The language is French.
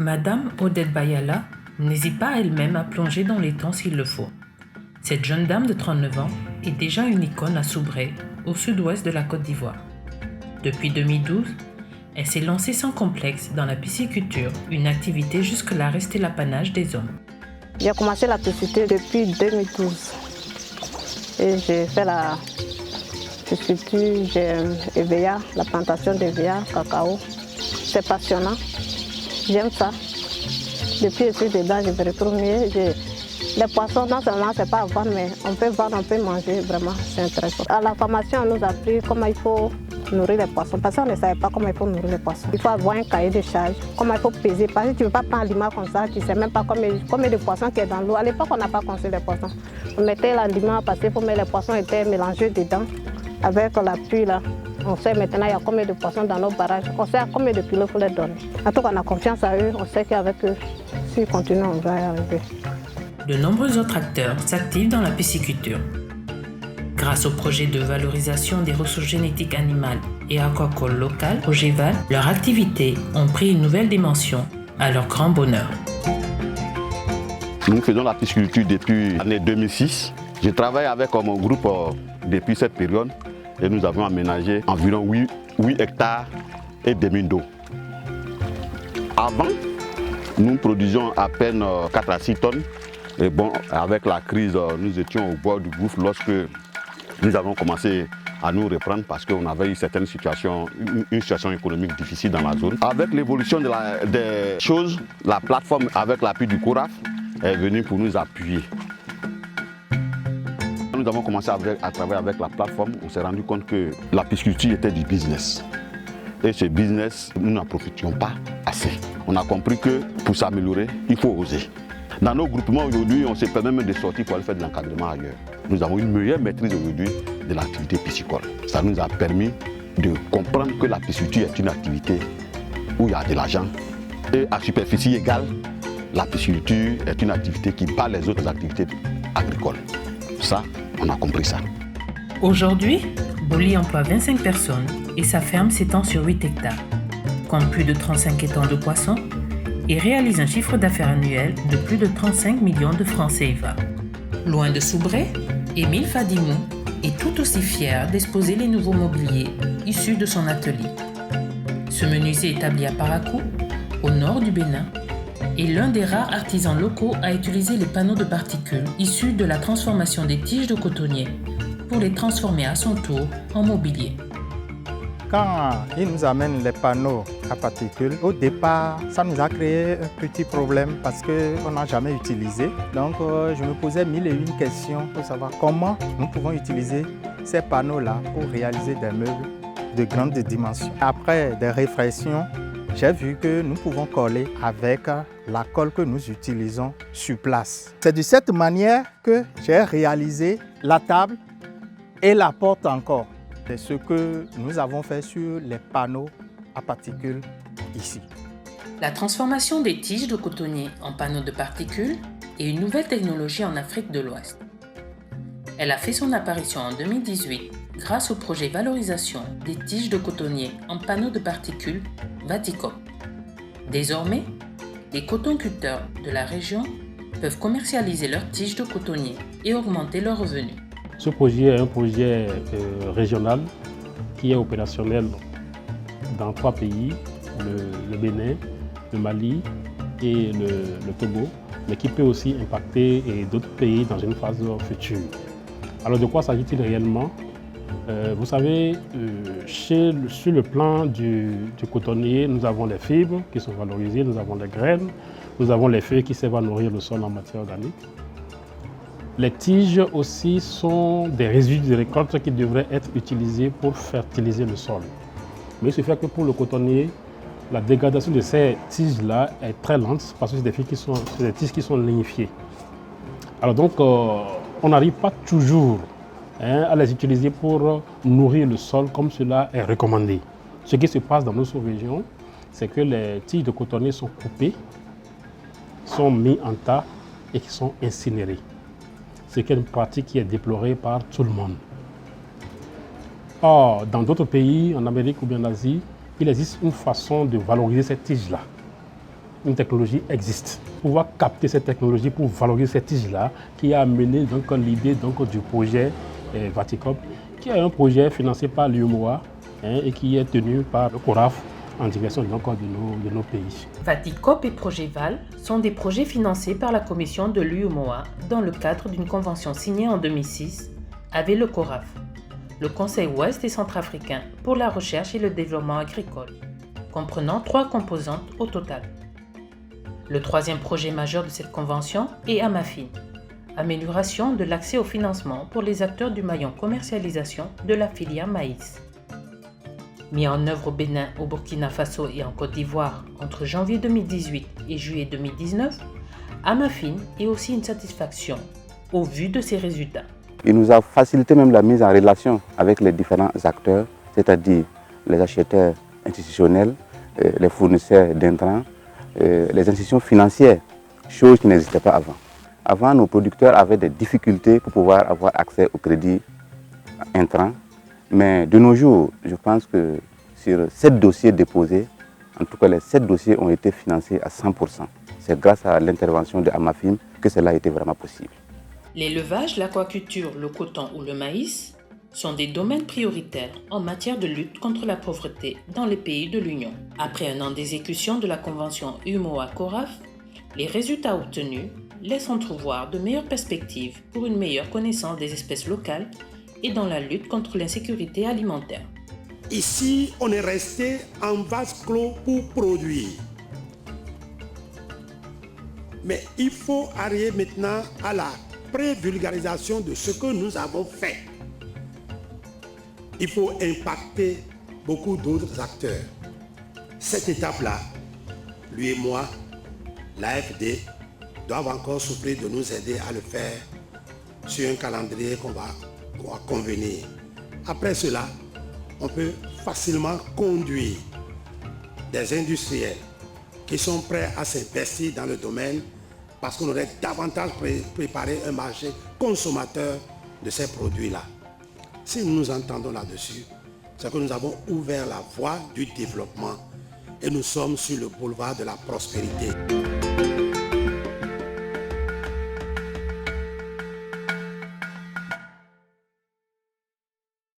Madame Odette Bayala n'hésite pas elle-même à plonger dans les temps s'il le faut. Cette jeune dame de 39 ans est déjà une icône à Soubré, au sud-ouest de la Côte d'Ivoire. Depuis 2012, elle s'est lancée sans complexe dans la pisciculture, une activité jusque-là restée l'apanage des hommes. J'ai commencé la pisciculture depuis 2012 et j'ai fait la pisciculture, j'ai EVA, la plantation d'EVA, cacao. C'est passionnant, j'aime ça. Depuis que je suis dedans, je me retrouve mieux. Les poissons, non seulement c'est pas à vendre, mais on peut vendre, on peut manger, vraiment, c'est intéressant. À la formation, on nous a appris comment il faut nourrir les poissons, parce qu'on ne savait pas comment il faut nourrir les poissons. Il faut avoir un cahier de charge, comment il faut peser, parce que tu ne veux pas prendre l'aliment comme ça, tu ne sais même pas combien de poissons qu'il y a dans l'eau. À l'époque, on n'a pas conçu les poissons. On mettait l'aliment parce que les poissons étaient mélangés dedans, avec la pluie là. On sait maintenant il y a combien de poissons dans nos barrages, on sait à combien de kilos il faut les donner. En tout cas, on a confiance à eux, on sait qu'avec eux, si continuons, on va y arriver. De nombreux autres acteurs s'activent dans la pisciculture. Grâce au projet de valorisation des ressources génétiques animales et aquacoles locales, au GEVAL, leurs activités ont pris une nouvelle dimension à leur grand bonheur. Nous faisons la pisciculture depuis l'année 2006. Je travaille avec mon groupe depuis cette période et nous avons aménagé environ 8 hectares et demi d'eau. Avant, nous produisions à peine 4 à 6 tonnes. Et bon, avec la crise, nous étions au bord du gouffre lorsque nous avons commencé à nous reprendre parce qu'on avait eu une situation économique difficile dans la zone. Avec l'évolution des choses, la plateforme avec l'appui du CORAF est venue pour nous appuyer. Nous avons commencé à travailler avec la plateforme, on s'est rendu compte que la pisciculture était du business. Et ce business, nous n'en profitions pas assez. On a compris que pour s'améliorer, il faut oser. Dans nos groupements aujourd'hui, on se permet même de sortir pour aller faire de l'encadrement ailleurs. Nous avons une meilleure maîtrise aujourd'hui de l'activité piscicole. Ça nous a permis de comprendre que la pisciculture est une activité où il y a de l'argent. Et à superficie égale, la pisciculture est une activité qui bat les autres activités agricoles. Ça, on a compris ça. Aujourd'hui, Boli emploie 25 personnes et sa ferme s'étend sur 8 hectares. Compte plus de 35 étangs de poissons et réalise un chiffre d'affaires annuel de plus de 35 millions de francs CFA. Loin de Soubré, Émile Fadimou est tout aussi fier d'exposer les nouveaux mobiliers issus de son atelier. Ce menuisier établi à Parakou, au nord du Bénin, est l'un des rares artisans locaux à utiliser les panneaux de particules issus de la transformation des tiges de cotonnier pour les transformer à son tour en mobilier. Quand il nous amène les panneaux à particules, au départ, ça nous a créé un petit problème parce qu'on n'a jamais utilisé. Donc, je me posais mille et une questions pour savoir comment nous pouvons utiliser ces panneaux-là pour réaliser des meubles de grande dimension. Après des réflexions, j'ai vu que nous pouvons coller avec la colle que nous utilisons sur place. C'est de cette manière que j'ai réalisé la table et la porte encore. C'est ce que nous avons fait sur les panneaux à particules ici. La transformation des tiges de cotonnier en panneaux de particules est une nouvelle technologie en Afrique de l'Ouest. Elle a fait son apparition en 2018 grâce au projet Valorisation des tiges de cotonnier en panneaux de particules Vaticop. Désormais, les cotonculteurs de la région peuvent commercialiser leurs tiges de cotonnier et augmenter leurs revenus. Ce projet est un projet régional qui est opérationnel dans 3 pays, le Bénin, le Mali et le Togo, mais qui peut aussi impacter d'autres pays dans une phase future. Alors de quoi s'agit-il réellement? Vous savez, sur le plan du cotonnier, nous avons les fibres qui sont valorisées, nous avons les graines, nous avons les feuilles qui servent à nourrir le sol en matière organique. Les tiges aussi sont des résidus de récolte qui devraient être utilisés pour fertiliser le sol. Mais il se fait que pour le cotonnier, la dégradation de ces tiges-là est très lente parce que c'est des tiges qui sont lignifiées. Alors donc, on n'arrive pas toujours à les utiliser pour nourrir le sol comme cela est recommandé. Ce qui se passe dans notre région, c'est que les tiges de cotonnier sont coupées, sont mis en tas et qui sont incinérées. C'est une pratique qui est déplorée par tout le monde. Or, dans d'autres pays, en Amérique ou bien en Asie, il existe une façon de valoriser ces tiges-là. une technologie existe. Pouvoir capter cette technologie pour valoriser cette tige-là qui a amené l'idée du projet Vaticop, qui est un projet financé par l'UEMOA et qui est tenu par le CORAF en direction de nos pays. Vaticop et Projet VAL sont des projets financés par la commission de l'UEMOA dans le cadre d'une convention signée en 2006 avec le CORAF, le Conseil ouest et centrafricain pour la recherche et le développement agricole, comprenant 3 composantes au total. Le troisième projet majeur de cette convention est Amafin, amélioration de l'accès au financement pour les acteurs du maillon commercialisation de la filière maïs. Mis en œuvre au Bénin, au Burkina Faso et en Côte d'Ivoire entre janvier 2018 et juillet 2019, Amafin est aussi une satisfaction au vu de ses résultats. Il nous a facilité même la mise en relation avec les différents acteurs, c'est-à-dire les acheteurs institutionnels, les fournisseurs d'intrants, les institutions financières, chose qui n'existait pas avant. Avant, nos producteurs avaient des difficultés pour pouvoir avoir accès au crédit intrant. Mais de nos jours, je pense que sur 7 dossiers déposés, en tout cas les 7 dossiers ont été financés à 100%. C'est grâce à l'intervention de Amafin que cela a été vraiment possible. L'élevage, l'aquaculture, le coton ou le maïs sont des domaines prioritaires en matière de lutte contre la pauvreté dans les pays de l'Union. Après un an d'exécution de la convention UEMOA-CORAF, les résultats obtenus laissent entrevoir de meilleures perspectives pour une meilleure connaissance des espèces locales et dans la lutte contre l'insécurité alimentaire. Ici, on est resté en vase clos pour produire. Mais il faut arriver maintenant à la pré-vulgarisation de ce que nous avons fait. Il faut impacter beaucoup d'autres acteurs. Cette étape-là, lui et moi, l'AFD, doivent encore souffrir de nous aider à le faire sur un calendrier qu'on va convenir. Après cela, on peut facilement conduire des industriels qui sont prêts à s'investir dans le domaine parce qu'on aurait davantage préparé un marché consommateur de ces produits-là. Si nous nous entendons là-dessus, c'est que nous avons ouvert la voie du développement et nous sommes sur le boulevard de la prospérité.